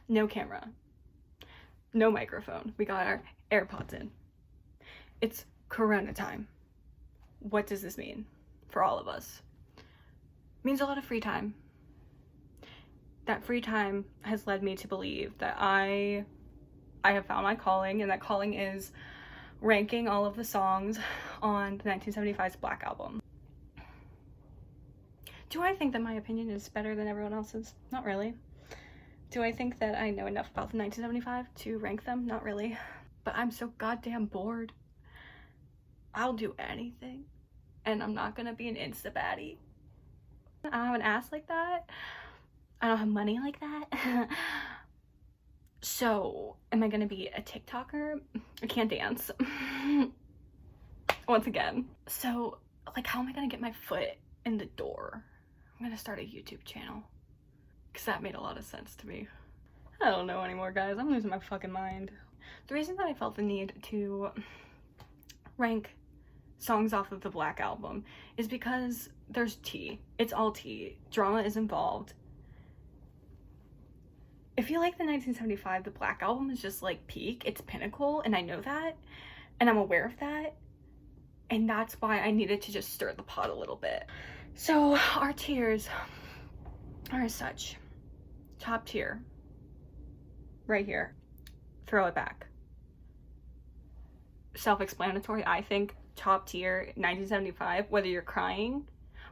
No camera. No microphone. We got our AirPods in. It's Corona time. What does this mean for all of us? It means a lot of free time. That free time has led me to believe that I have found my calling, and that calling is ranking all of the songs on the 1975's Black Album. Do I think that my opinion is better than everyone else's? Not really. Do I think that I know enough about the 1975 to rank them? Not really. But I'm so goddamn bored. I'll do anything. And I'm not gonna be an Insta baddie. I don't have an ass like that. I don't have money like that. So, am I gonna be a TikToker? I can't dance. Once again. So, like, how am I gonna get my foot in the door? I'm gonna start a YouTube channel. Because that made a lot of sense to me. I don't know anymore, guys. I'm losing my fucking mind. The reason that I felt the need to rank songs off of the Black Album is because there's tea. It's all tea. Drama is involved. If you like the 1975, the Black Album is just like peak. It's pinnacle, and I know that, and I'm aware of that, and that's why I needed to just stir the pot a little bit. So our tiers are as such. Top tier, right here. Throw It Back. Self-explanatory, I think. Top tier, 1975, whether you're crying,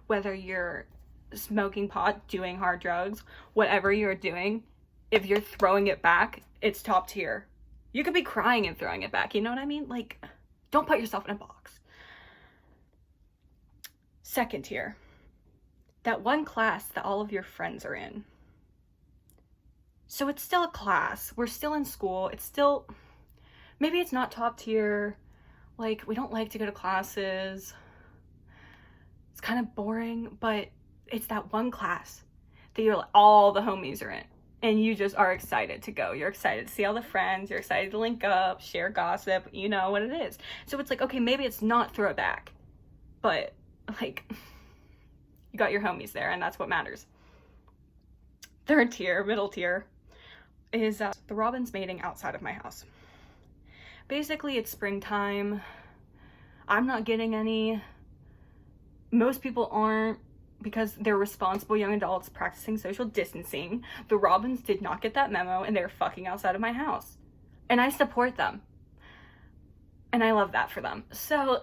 whether you're smoking pot, doing hard drugs, whatever you're doing, if you're throwing it back, it's top tier. You could be crying and throwing it back, you know what I mean? Like, don't put yourself in a box. Second tier, that one class that all of your friends are in. So it's still a class. We're still in school. It's still, maybe it's not top tier. Like, we don't like to go to classes. It's kind of boring, but it's that one class that you're like, all the homies are in. And you just are excited to go. You're excited to see all the friends. You're excited to link up, share gossip. You know what it is. So it's like, okay, maybe it's not Throw It Back, but like, you got your homies there, and that's what matters. Third tier, middle tier, is the robins mating outside of my house. Basically, it's springtime. I'm not getting any. Most people aren't, because they're responsible young adults practicing social distancing. The robins did not get that memo, and they're fucking outside of my house. And I support them. And I love that for them. So,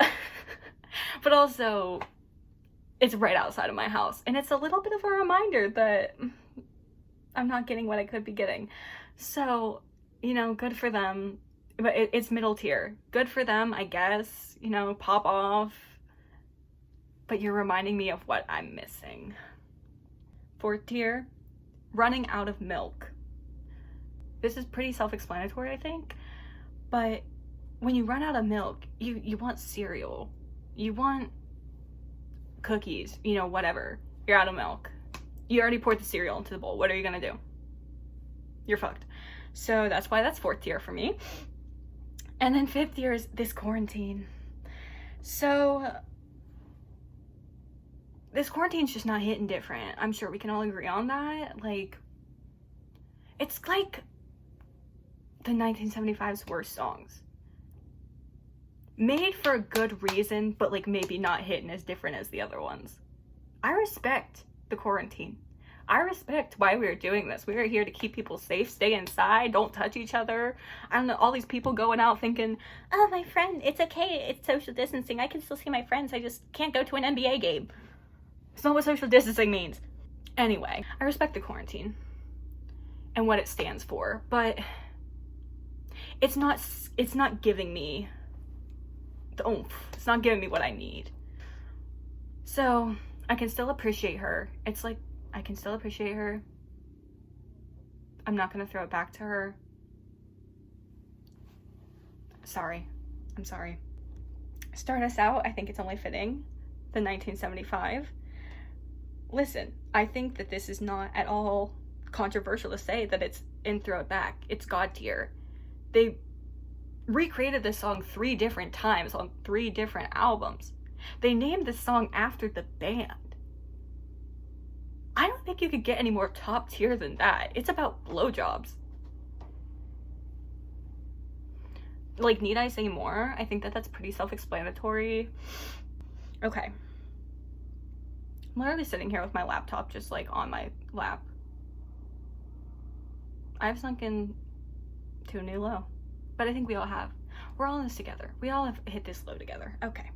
but also, it's right outside of my house. And it's a little bit of a reminder that I'm not getting what I could be getting. So, you know, good for them. But it's middle tier. Good for them, I guess. You know, pop off. But you're reminding me of what I'm missing. Fourth tier, running out of milk. This is pretty self-explanatory, I think. But when you run out of milk, you want cereal. You want cookies, you know, whatever. You're out of milk. You already poured the cereal into the bowl. What are you gonna do? You're fucked. So that's why that's fourth tier for me. And then fifth tier is this quarantine. So this quarantine's just not hitting different. I'm sure we can all agree on that. Like, it's like the 1975's worst songs. Made for a good reason, but like maybe not hitting as different as the other ones. I respect the quarantine. I respect why we are doing this. We are here to keep people safe, stay inside, don't touch each other. I don't know, all these people going out thinking, oh, my friend, it's okay, it's social distancing. I can still see my friends. I just can't go to an NBA game. It's not what social distancing means. Anyway, I respect the quarantine and what it stands for, but it's not giving me the oomph. It's not giving me what I need. So I can still appreciate her. It's like, I can still appreciate her. I'm not gonna throw it back to her. Sorry. I'm sorry. Start us out, I think it's only fitting, the 1975. Listen, I think that this is not at all controversial to say that it's in Throw It Back. It's God tier. They recreated this song 3 different times on 3 different albums. They named this song after the band. I don't think you could get any more top tier than that. It's about blowjobs. Like, need I say more? I think that that's pretty self-explanatory. Okay. I'm literally sitting here with my laptop just like on my lap. I've sunk in to a new low, but I think we all have. We're all in this together. We all have hit this low together. Okay.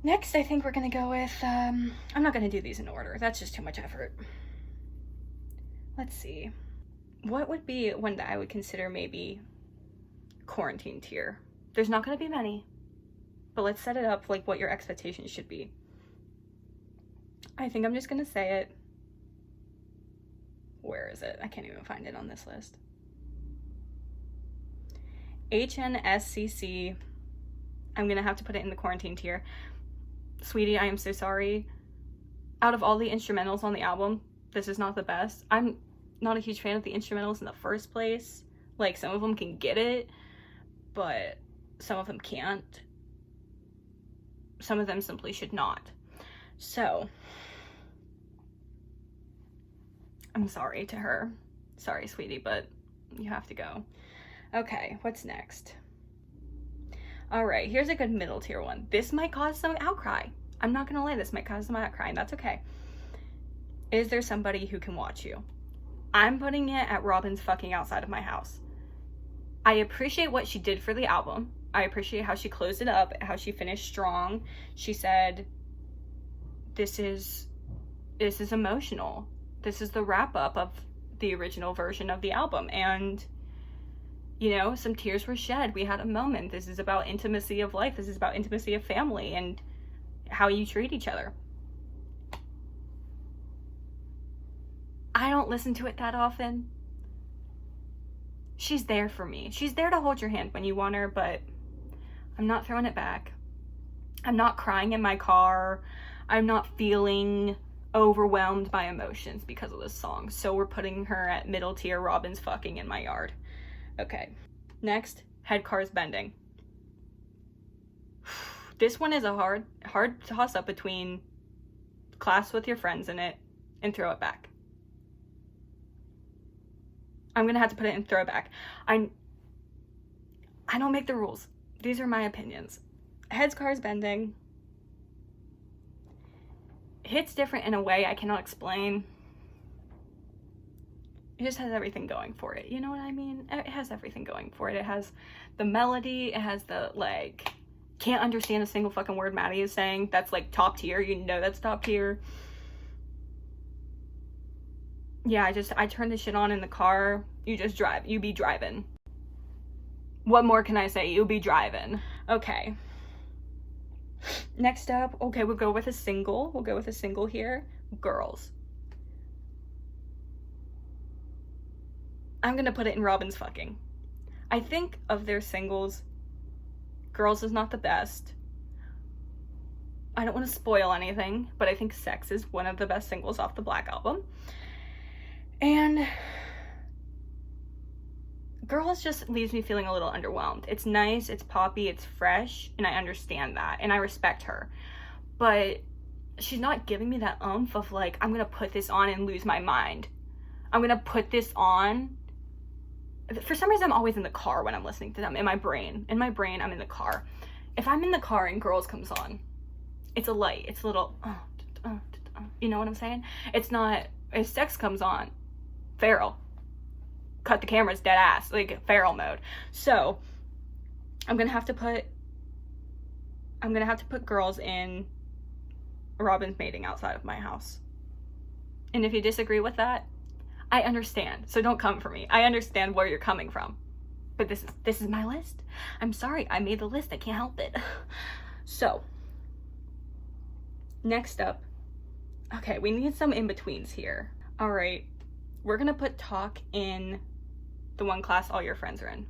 Next, I think we're gonna go with, I'm not gonna do these in order. That's just too much effort. Let's see. What would be one that I would consider maybe quarantine tier? There's not gonna be many, but let's set it up like what your expectations should be. I think I'm just gonna say it. Where is it? I can't even find it on this list. HNSCC. I'm gonna have to put it in the quarantine tier. Sweetie, I am so sorry. Out of all the instrumentals on the album, this is not the best. I'm not a huge fan of the instrumentals in the first place. Like, some of them can get it, but some of them can't. Some of them simply should not. So, I'm sorry to her. Sorry, sweetie, but you have to go. Okay, what's next? All right, here's a good middle tier one. This might cause some outcry. I'm not gonna lie, this might cause some outcry, and that's okay. Is there somebody who can watch you? I'm putting it at Robin's fucking outside of my house. I appreciate what she did for the album. I appreciate how she closed it up, how she finished strong. She said, this is emotional. This is the wrap up of the original version of the album. And, you know, some tears were shed. We had a moment. This is about intimacy of life. This is about intimacy of family and how you treat each other. I don't listen to it that often. She's there for me. She's there to hold your hand when you want her, but I'm not throwing it back. I'm not crying in my car. I'm not feeling overwhelmed by emotions because of this song. So we're putting her at middle tier. Robin's fucking in my yard. Okay. Next, Head Cars Bending. This one is a hard toss up between class with your friends in it and Throw It Back. I'm gonna have to put it in Throwback. I don't make the rules. These are my opinions. Heads Cars Bending hits different in a way I cannot explain. It just has everything going for it. You know what I mean? It has everything going for it. It has the melody. It has the, like, can't understand a single fucking word Maddie is saying. That's, like, top tier. You know that's top tier. Yeah, I turn this shit on in the car. You just drive. You be driving. What more can I say? You be driving. Okay. Next up, okay, we'll go with a single. We'll go with a single here. Girls. I'm gonna put it in Robin's Fucking. I think of their singles, Girls is not the best. I don't want to spoil anything, but I think Sex is one of the best singles off the Black album. And Girls just leaves me feeling a little underwhelmed. It's nice, it's poppy, it's fresh, and I understand that, and I respect her. But she's not giving me that oomph of, like, I'm gonna put this on and lose my mind. I'm gonna put this on. For some reason, I'm always in the car when I'm listening to them. In my brain, I'm in the car. If I'm in the car and Girls comes on, it's a light. It's a little, you know what I'm saying? It's not, if Sex comes on, feral. Cut the cameras, dead ass, like feral mode. So I'm gonna have to put Girls in Robin's Mating Outside of My House. And if you disagree with that, I understand. So don't come for me. I understand where you're coming from. But this is my list. I'm sorry, I made the list. I can't help it. So next up, okay, we need some in-betweens here. All right, we're gonna put Talk in the one class all your friends are in.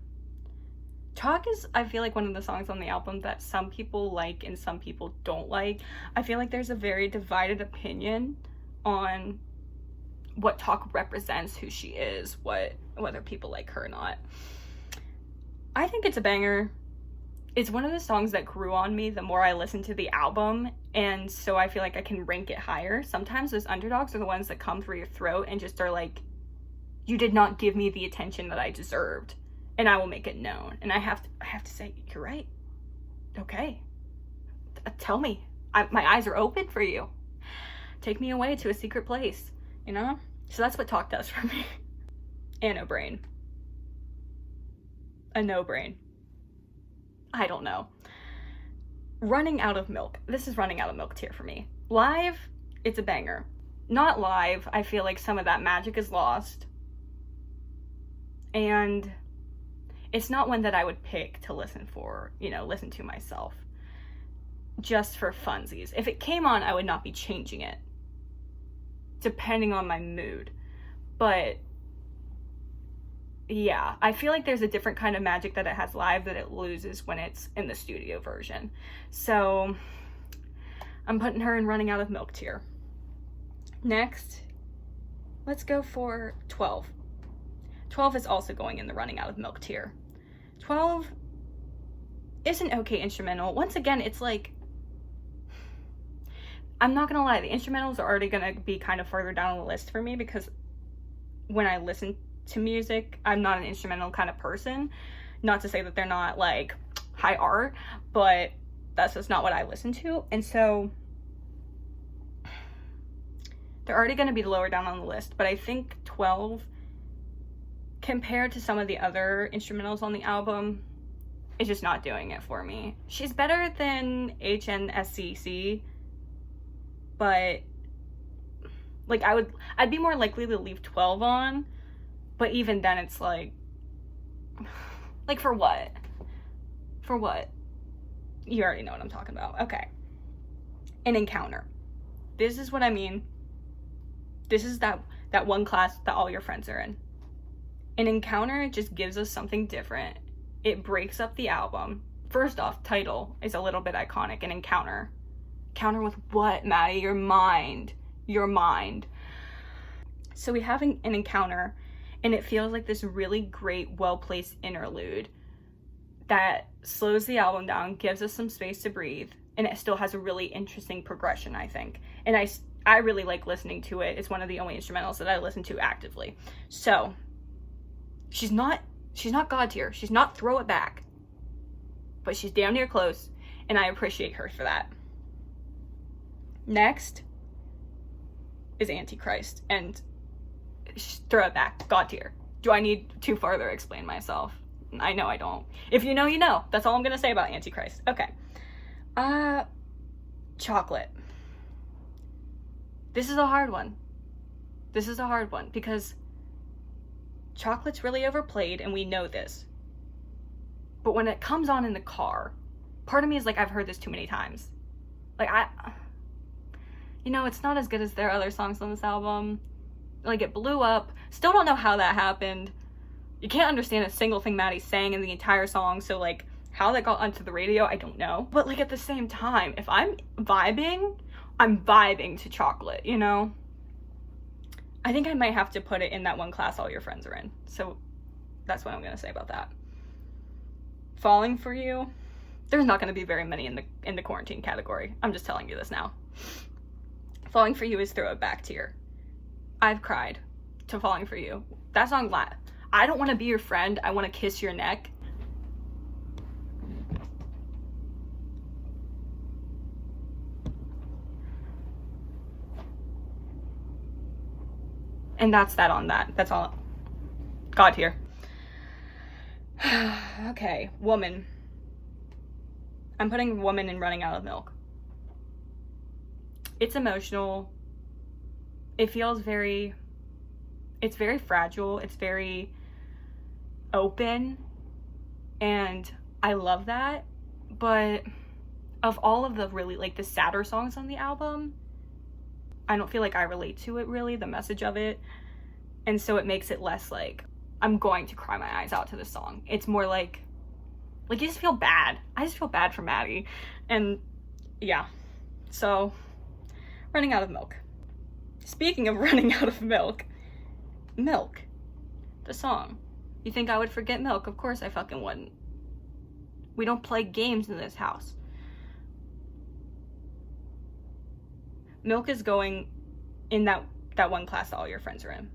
Talk is, I feel like, one of the songs on the album that some people like and some people don't like. I feel like there's a very divided opinion on what Talk represents, who she is, whether people like her or not. I think it's a banger. It's one of the songs that grew on me the more I listened to the album, and so I feel like I can rank it higher. Sometimes those underdogs are the ones that come through your throat and just are like, you did not give me the attention that I deserved. and I will make it known. And I have to say, you're right. Okay. Tell me. My eyes are open for you. Take me away to a secret place, you know? So that's what talk does for me. And no brain. A no brain. I don't know. Running Out of Milk. This is Running Out of Milk tier for me. Live, it's a banger. Not live, I feel like some of that magic is lost. And it's not one that I would pick to listen to myself. Just for funsies. If it came on, I would not be changing it. Depending on my mood. But yeah, I feel like there's a different kind of magic that it has live that it loses when it's in the studio version. So I'm putting her in Running Out of Milk tier. Next, let's go for 12. 12 is also going in the Running Out of Milk tier. 12 is an okay instrumental. Once again, it's like, I'm not gonna lie, the instrumentals are already gonna be kind of further down the list for me because when I listen to music, I'm not an instrumental kind of person. Not to say that they're not like high art, but that's just not what I listen to. And so they're already gonna be lower down on the list, but I think 12, compared to some of the other instrumentals on the album, is just not doing it for me. She's better than HNSCC, but like I'd be more likely to leave 12 on, but even then it's like for what? For what? You already know what I'm talking about. Okay. An Encounter. This is what I mean. This is that one class that all your friends are in. An Encounter just gives us something different. It breaks up the album. First off, title is a little bit iconic. An Encounter. Encounter with what, Maddie? Your mind. Your mind. So we have an encounter, and it feels like this really great, well-placed interlude that slows the album down, gives us some space to breathe, and it still has a really interesting progression, I think. And I really like listening to it. It's one of the only instrumentals that I listen to actively. So she's not God tier. She's not Throw It Back. But she's damn near close, and I appreciate her for that. Next is Antichrist, and Throw It Back, God tier. Do I need to further explain myself? I know I don't. If you know, you know. That's all I'm gonna say about Antichrist. Okay. Chocolate. This is a hard one. This is a hard one because chocolate's really overplayed, and we know this. But when it comes on in the car, part of me is like, I've heard this too many times. Like, it's not as good as their other songs on this album. Like, it blew up. Still don't know how that happened. You can't understand a single thing Maddie's saying in the entire song, so, like, how that got onto the radio, I don't know. But, like, at the same time, if I'm vibing to Chocolate, you know? I think I might have to put it in that one class all your friends are in. So, that's what I'm gonna say about that. Falling for You. There's not gonna be very many in the quarantine category. I'm just telling you this now. Falling for You is Throw It Back tier. I've cried to Falling for You. That song, I don't want to be your friend. I want to kiss your neck. And that's that on that. That's all. God tier. Okay, Woman. I'm putting Woman in Running Out of Milk. It's emotional. It feels it's very fragile. It's very open. And I love that. But of all of the really, like, the sadder songs on the album, I don't feel like I relate to it really, the message of it. And so it makes it less like, I'm going to cry my eyes out to this song. It's more like you just feel bad. I just feel bad for Maddie. And yeah. So, Running Out of Milk. Speaking of running out of milk, Milk, the song. You think I would forget Milk? Of course I fucking wouldn't. We don't play games in this house. Milk is going in that one class that all your friends are in.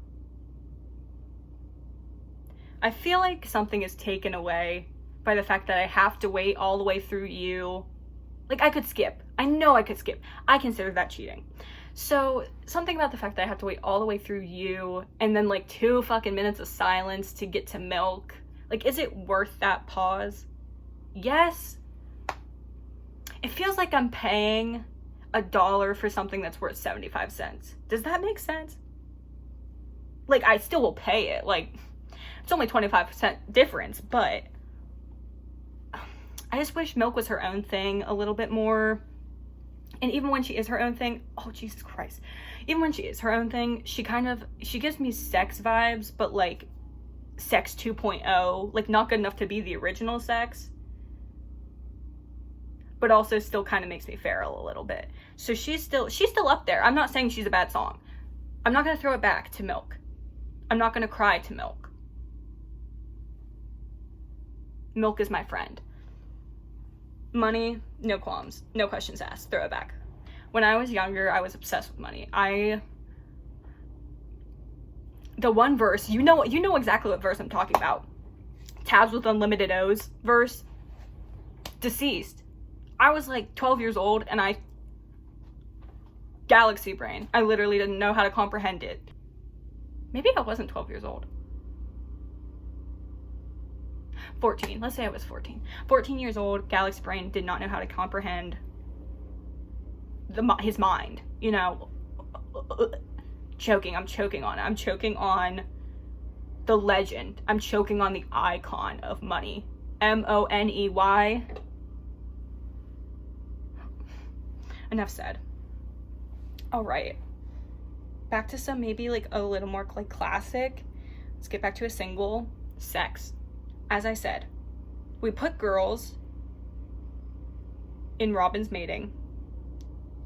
I feel like something is taken away by the fact that I have to wait all the way through you. Like, I could skip. I know I could skip. I consider that cheating. So, something about the fact that I have to wait all the way through you, and then, like, 2 fucking minutes of silence to get to milk. Like, is it worth that pause? Yes. It feels like I'm paying $1 for something that's worth 75 cents. Does that make sense? Like, I still will pay it. Like, it's only 25% difference, but I just wish milk was her own thing a little bit more. And even when she is her own thing, oh, Jesus Christ. Even when she is her own thing, she gives me sex vibes, but like sex 2.0, like not good enough to be the original sex, but also still kind of makes me feral a little bit. So she's still up there. I'm not saying she's a bad song. I'm not going to throw it back to milk. I'm not going to cry to milk. Milk is my friend. Money, no qualms, no questions asked, throw it back. When I was younger, I was obsessed with money. The one verse, you know exactly what verse I'm talking about. Tabs with unlimited O's verse. Deceased. I was like 12 years old and galaxy brain. I literally didn't know how to comprehend it. Maybe I wasn't 12 years old. 14. Let's say I was 14. 14 years old, galaxy brain, did not know how to comprehend his mind. You know, choking. I'm choking on it. I'm choking on the legend. I'm choking on the icon of money. M-O-N-E-Y. Enough said. All right. Back to some maybe like a little more like classic. Let's get back to a single. Sex. As I said, we put girls in Robin's Mating.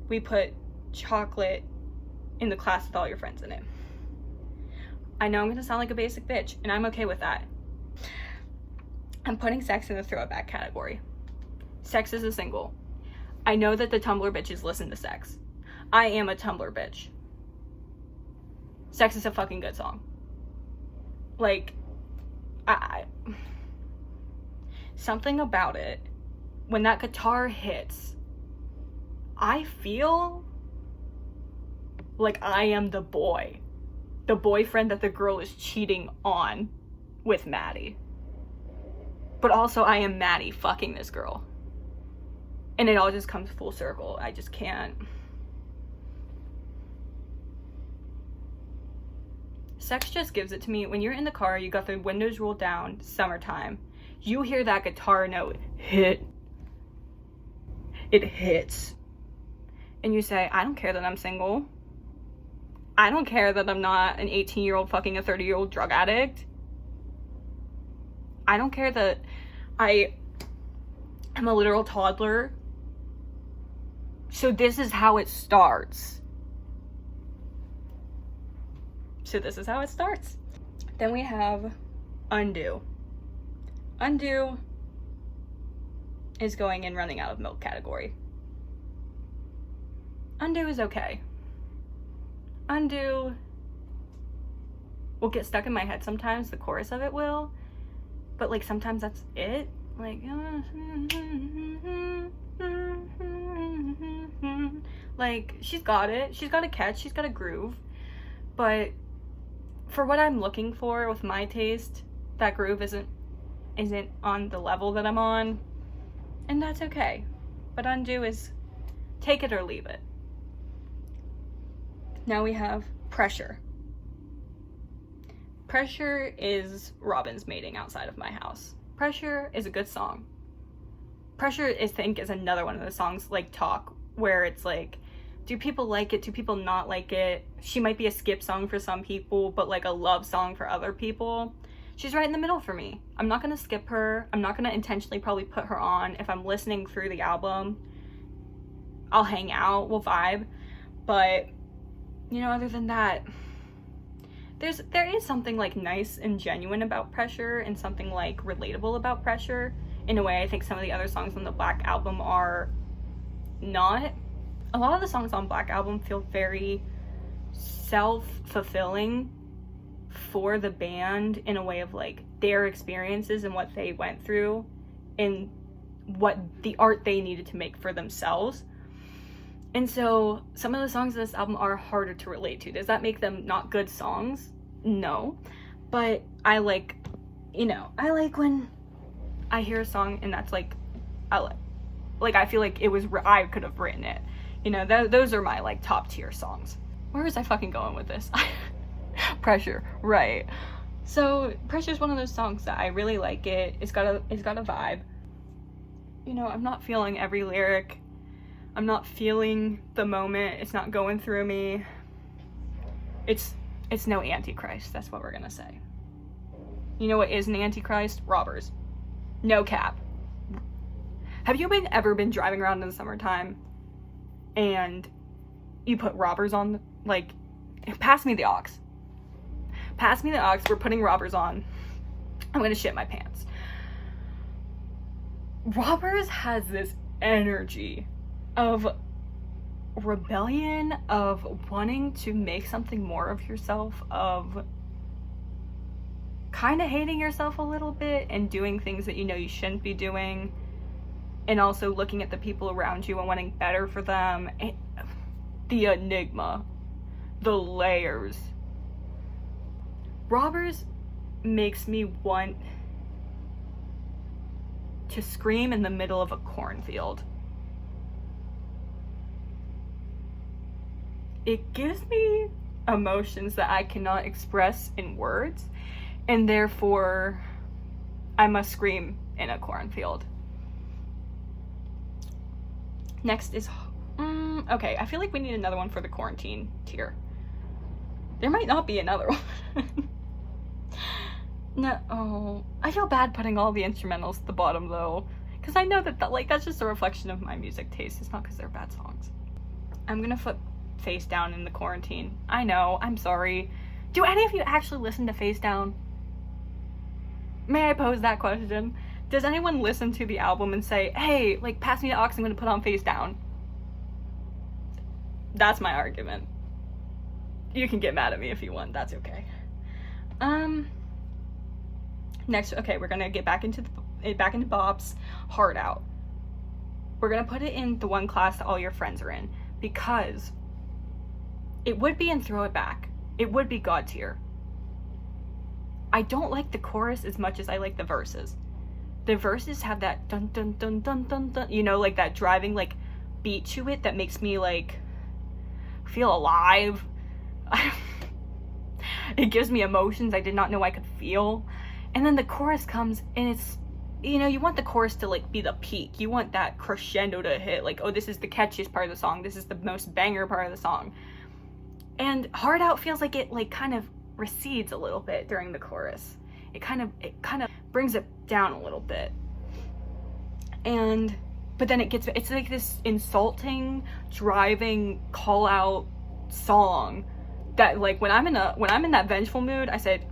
We put chocolate in the class with all your friends in it. I know I'm gonna sound like a basic bitch, and I'm okay with that. I'm putting sex in the throw it back category. Sex is a single. I know that the Tumblr bitches listen to sex. I am a Tumblr bitch. Sex is a fucking good song. Like, something about it, when that guitar hits, I feel like I am the boyfriend that the girl is cheating on with Maddie. But also I am Maddie fucking this girl. And it all just comes full circle. I just can't. Sex just gives it to me. When you're in the car, you got the windows rolled down, summertime. You hear that guitar note hit. It hits. And you say, I don't care that I'm single. I don't care that I'm not an 18-year-old fucking a 30-year-old drug addict. I don't care that I am a literal toddler. So this is how it starts. Then we have Undo. Undo is going in running out of milk category. Undo is okay. Undo will get stuck in my head sometimes, the chorus of it will, but like sometimes that's it. Like she's got it, she's got a catch, she's got a groove, but for what I'm looking for with my taste, that groove isn't on the level that I'm on, and that's okay. But Undo is take it or leave it. Now we have Pressure. Pressure is Robin's Mating outside of my house. Pressure is a good song. Pressure I think is another one of the songs like Talk, where it's like, do people like it? Do people not like it? She might be a skip song for some people, but like a love song for other people. She's right in the middle for me. I'm not gonna skip her. I'm not gonna intentionally probably put her on. If I'm listening through the album, I'll hang out, we'll vibe. But, you know, other than that, there is something like nice and genuine about Pressure and something like relatable about Pressure. In a way, I think some of the other songs on the Black album are not. A lot of the songs on Black album feel very self-fulfilling for the band in a way of like their experiences and what they went through and what the art they needed to make for themselves. And so some of the songs of this album are harder to relate to. Does that make them not good songs? No. But I like, you know, I like when I hear a song and that's like, I feel like it was, I could have written it. You know, those are my like top tier songs. Where was I fucking going with this? Pressure, right. So Pressure is one of those songs that I really like it. It's got a vibe. You know, I'm not feeling every lyric. I'm not feeling the moment. It's not going through me. It's no Antichrist. That's what we're gonna say. You know what is an Antichrist? Robbers. No cap. Have you ever been driving around in the summertime and you put robbers on, like, pass me the aux. Pass me the aux. We're putting robbers on. I'm gonna shit my pants. Robbers has this energy of rebellion, of wanting to make something more of yourself, of kind of hating yourself a little bit and doing things that you know you shouldn't be doing, and also looking at the people around you and wanting better for them. The enigma, the layers. Robbers makes me want to scream in the middle of a cornfield. It gives me emotions that I cannot express in words, and therefore I must scream in a cornfield. Next is, okay, I feel like we need another one for the quarantine tier. There might not be another one. No, oh, I feel bad putting all the instrumentals at the bottom though, because I know that that's just a reflection of my music taste. It's not because they're bad songs. I'm gonna put Face Down in the quarantine. I know, I'm sorry. Do any of you actually listen to Face Down? May I pose that question? Does anyone listen to the album and say, hey, like, pass me the aux, I'm gonna put on Face Down? That's my argument. You can get mad at me if you want, that's okay. Next, okay, we're gonna get back into Bop's Hard Out. We're gonna put it in the one class that all your friends are in, because it would be in Throw It Back. It would be God tier. I don't like the chorus as much as I like the verses. The verses have that dun dun dun dun dun dun, you know, like that driving like beat to it that makes me like feel alive. It gives me emotions I did not know I could feel. And then the chorus comes and it's, you know, you want the chorus to like be the peak. You want that crescendo to hit, like, oh, this is the catchiest part of the song. This is the most banger part of the song. And Hard Out feels like it like kind of recedes a little bit during the chorus. It kind of brings it down a little bit. But then it's like this insulting, driving call out song that like when I'm in that vengeful mood, I said,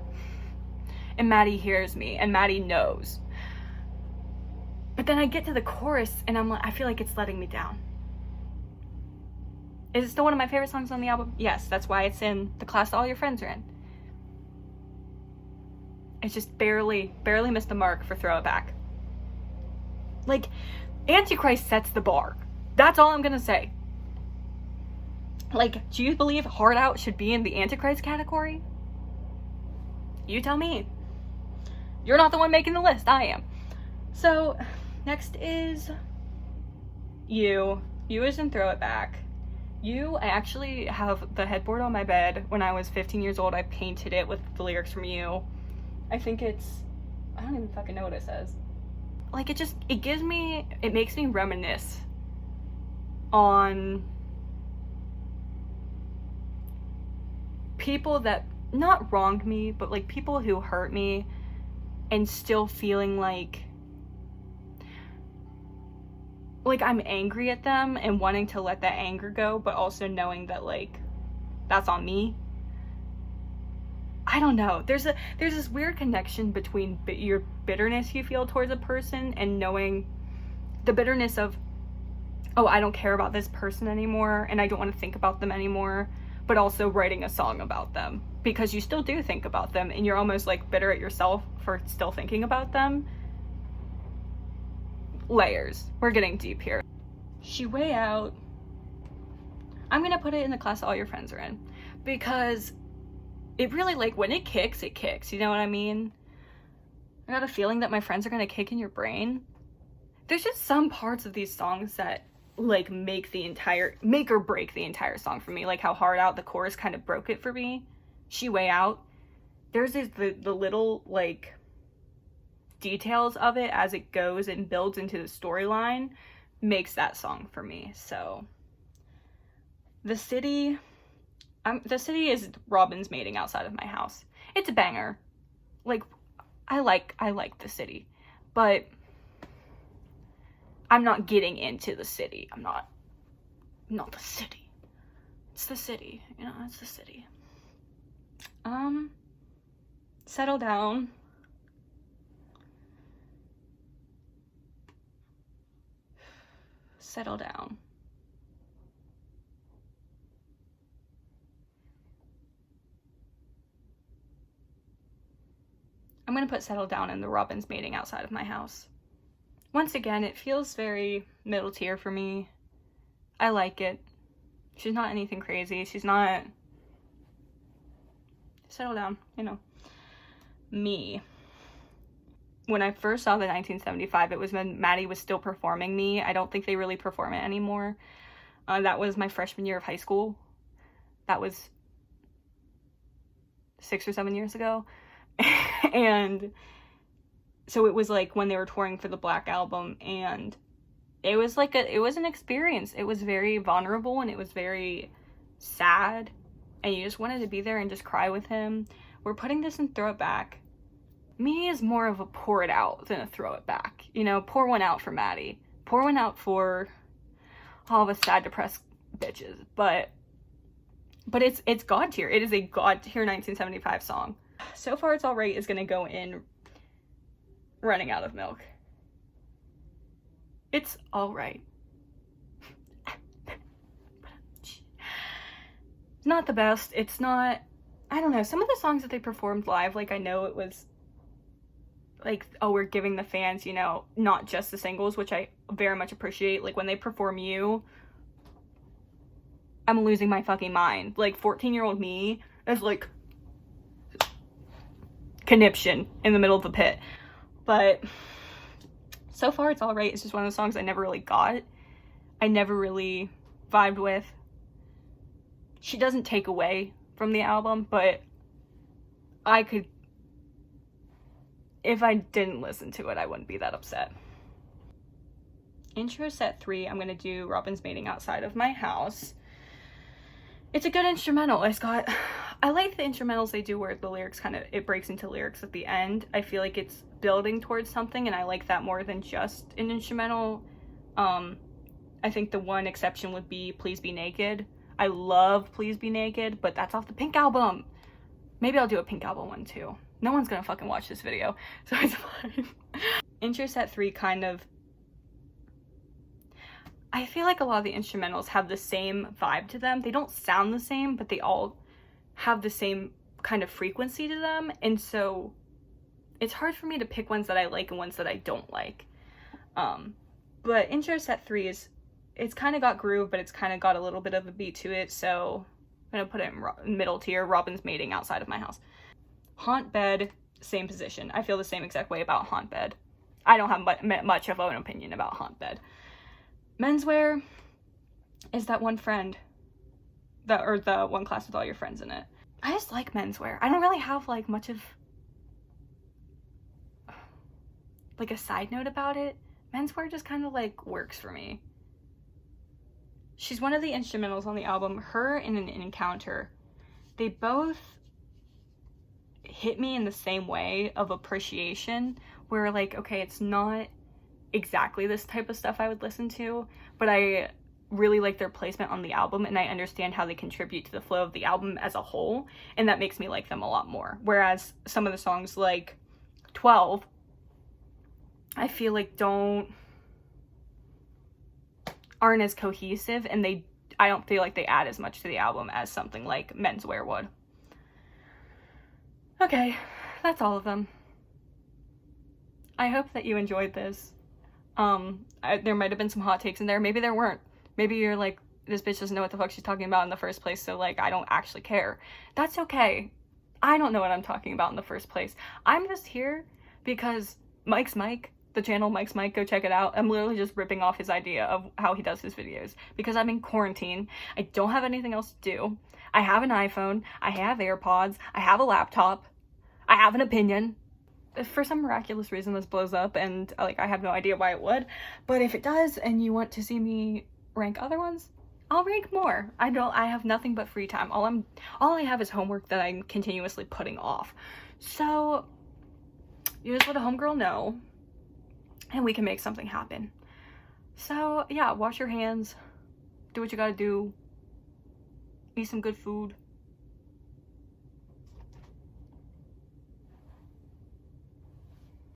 and Maddie hears me and Maddie knows. But then I get to the chorus and I feel like it's letting me down. Is it still one of my favorite songs on the album? Yes, that's why it's in the class that all your friends are in. It's just barely missed the mark for Throw It Back. Like, Antichrist sets the bar. That's all I'm gonna say. Like, do you believe Hard Out should be in the Antichrist category? You tell me. You're not the one making the list, I am. So, next is You. You is in Throw It Back. You, I actually have the headboard on my bed. When I was 15 years old, I painted it with the lyrics from You. I think I don't even fucking know what it says. Like, it makes me reminisce on people that not wronged me, but like people who hurt me, and still feeling like I'm angry at them and wanting to let that anger go, but also knowing that like that's on me. I don't know. There's this weird connection between your bitterness you feel towards a person and knowing the bitterness of, oh, I don't care about this person anymore and I don't want to think about them anymore, but also writing a song about them, because you still do think about them and you're almost like bitter at yourself for still thinking about them. Layers. We're getting deep here. She Way Out. I'm gonna put it in the class all your friends are in, because it really, like, when it kicks, you know what I mean? I got a feeling that my friends are gonna kick in your brain. There's just some parts of these songs that like make or break the entire song for me, like how Hard Out, the chorus kind of broke it for me. She Way Out, there's the little like details of it as it goes and builds into the storyline makes that song for me. So The City is Robin's Mating Outside of My House. It's a banger. Like, I like The City, but I'm not getting into The City. I'm not The City. It's The City, you know, it's The City. Settle Down. Settle Down. I'm gonna put Settle Down in the Robin's Mating Outside of My House. Once again, it feels very middle tier for me. I like it. She's not anything crazy. She's not... Settle Down, you know. Me. When I first saw the 1975, it was when Maddie was still performing Me. I don't think they really perform it anymore. That was my freshman year of high school. That was 6 or 7 years ago. And so it was like when they were touring for the Black Album, and it was like it was an experience. It was very vulnerable and it was very sad, and you just wanted to be there and just cry with him. We're putting this in Throw It Back. Me is more of a pour it out than a throw it back. You know, pour one out for Maddie. Pour one out for all of us sad, depressed bitches. But it's God tier. It is a God tier 1975 song. So Far It's Alright is gonna go in Running Out of Milk. It's alright. Not the best. It's not, I don't know, some of the songs that they performed live, like, I know it was like, oh, we're giving the fans, you know, not just the singles, which I very much appreciate. Like, when they perform You, I'm losing my fucking mind. Like, 14-year-old me is like conniption in the middle of the pit. But So Far It's Alright is just one of the songs I never really got. I never really vibed with. She doesn't take away from the album, but I could, if I didn't listen to it, I wouldn't be that upset. Intro set 3, I'm gonna do Robin's Mating Outside of My House. It's a good instrumental. I like the instrumentals they do where the lyrics it breaks into lyrics at the end. I feel like it's building towards something, and I like that more than just an instrumental. I think the one exception would be Please Be Naked. I love Please Be Naked, but that's off the Pink album. Maybe I'll do a Pink album one too. No one's gonna fucking watch this video, so it's fine. Intro set 3 kind of, I feel like a lot of the instrumentals have the same vibe to them. They don't sound the same, but they all have the same kind of frequency to them, and so it's hard for me to pick ones that I like and ones that I don't like. But Intro set 3 it's kind of got groove, but it's kind of got a little bit of a beat to it, so I'm gonna put it in middle tier, Robin's Mating Outside of My House. Haunt Bed, same position. I feel the same exact way about Haunt Bed. I don't have much of an opinion about Haunt Bed. Menswear is that one friend, or the one class with all your friends in it. I just like Menswear. I don't really have like much of like a side note about it. Menswear just kind of like works for me. She's one of the instrumentals on the album. Her and An Encounter, they both hit me in the same way of appreciation, where like, okay, it's not exactly this type of stuff I would listen to, but I really like their placement on the album, and I understand how they contribute to the flow of the album as a whole, and that makes me like them a lot more. Whereas some of the songs like 12, I feel like aren't as cohesive, and I don't feel like they add as much to the album as something like Menswear would. Okay, that's all of them. I hope that you enjoyed this. There might have been some hot takes in there. Maybe there weren't. Maybe you're like, this bitch doesn't know what the fuck she's talking about in the first place, so like, I don't actually care. That's okay. I don't know what I'm talking about in the first place. I'm just here because Mike's Mike, the channel Mike's Mike, go check it out. I'm literally just ripping off his idea of how he does his videos because I'm in quarantine. I don't have anything else to do. I have an iPhone. I have AirPods. I have a laptop. I have an opinion. If for some miraculous reason this blows up, and like I have no idea why it would, but if it does and you want to see me rank other ones, I'll rank more. I have nothing but free time. All I have is homework that I'm continuously putting off. So you just let a homegirl know and we can make something happen. So yeah, wash your hands, do what you gotta do, eat some good food.